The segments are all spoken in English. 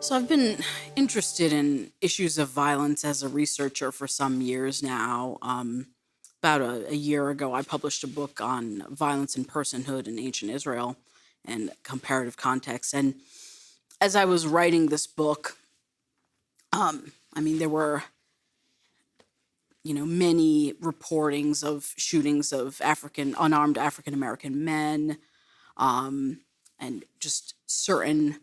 So I've been interested in issues of violence as a researcher for some years now. About a year ago, I published a book on violence and personhood in ancient Israel and comparative context. And as I was writing this book, there were, many reportings of shootings of unarmed African American men, and just certain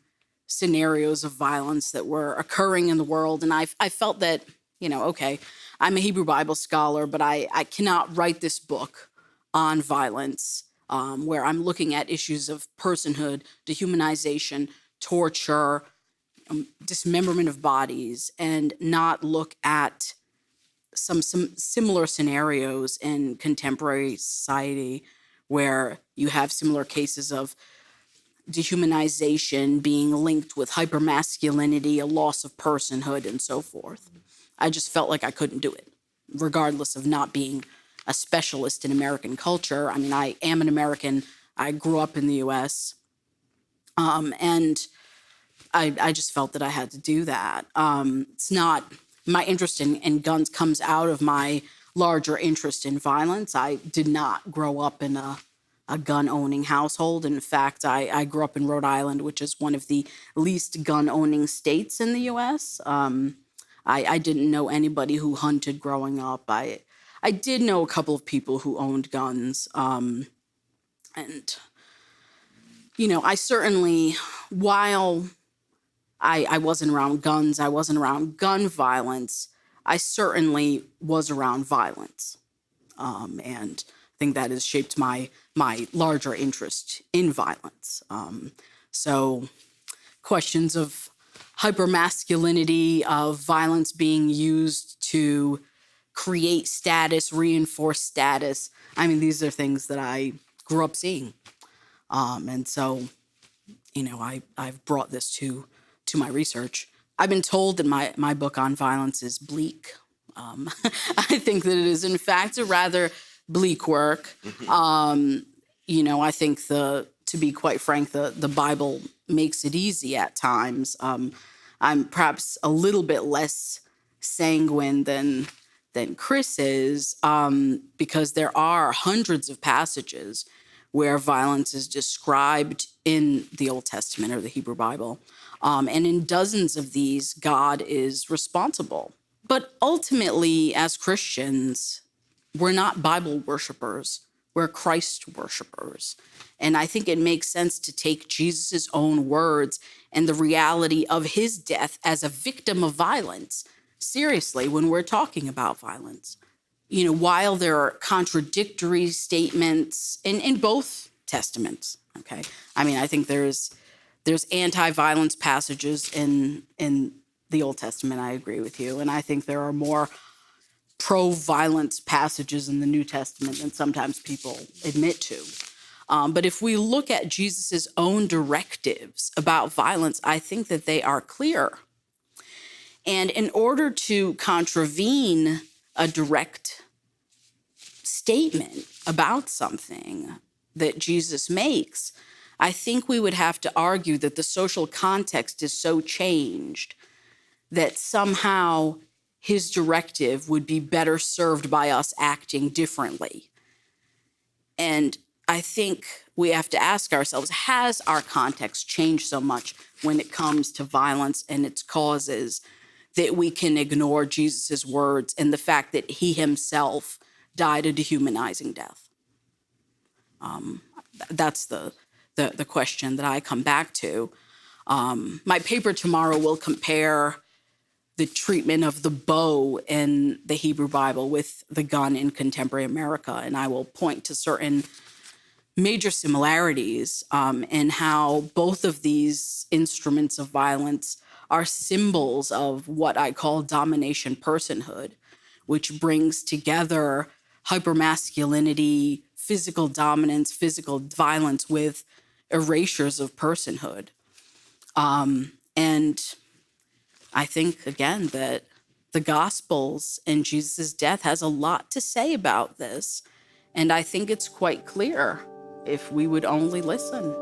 scenarios of violence that were occurring in the world. And I felt that, okay, I'm a Hebrew Bible scholar, but I cannot write this book on violence where I'm looking at issues of personhood, dehumanization, torture, dismemberment of bodies, and not look at some similar scenarios in contemporary society where you have similar cases of dehumanization being linked with hypermasculinity, a loss of personhood, and so forth. I just felt like I couldn't do it, regardless of not being a specialist in American culture. I mean, I am an American. I grew up in the U.S., and I just felt that I had to do that. It's not my interest in guns comes out of my larger interest in violence. I did not grow up in a gun-owning household. In fact, I grew up in Rhode Island, which is one of the least gun-owning states in the U.S. I didn't know anybody who hunted growing up. I did know a couple of people who owned guns. I certainly, while I wasn't around guns, I wasn't around gun violence, I certainly was around violence. And I think that has shaped my larger interest in violence. So questions of hypermasculinity, of violence being used to create status, reinforce status. I mean, these are things that I grew up seeing. And so, I've brought this to my research. I've been told that my book on violence is bleak. I think that it is, in fact, a rather bleak work. I think to be quite frank, the Bible makes it easy at times. I'm perhaps a little bit less sanguine than Chris is, because there are hundreds of passages where violence is described in the Old Testament or the Hebrew Bible. And in dozens of these, God is responsible. But ultimately, as Christians, we're not Bible worshipers. We're Christ worshipers. And I think it makes sense to take Jesus' own words and the reality of his death as a victim of violence seriously when we're talking about violence. While there are contradictory statements in both testaments, okay? I mean, I think there's anti-violence passages in the Old Testament, I agree with you. And I think there are more pro-violence passages in the New Testament than sometimes people admit to. But if we look at Jesus' own directives about violence, I think that they are clear. And in order to contravene a direct statement about something that Jesus makes, I think we would have to argue that the social context is so changed that somehow his directive would be better served by us acting differently. And I think we have to ask ourselves, has our context changed so much when it comes to violence and its causes that we can ignore Jesus' words and the fact that he himself died a dehumanizing death? That's the question that I come back to. My paper tomorrow will compare the treatment of the bow in the Hebrew Bible with the gun in contemporary America, and I will point to certain major similarities in how both of these instruments of violence are symbols of what I call domination personhood, which brings together hypermasculinity, physical dominance, physical violence with erasures of personhood. And I think, again, that the Gospels and Jesus' death has a lot to say about this. And I think it's quite clear if we would only listen.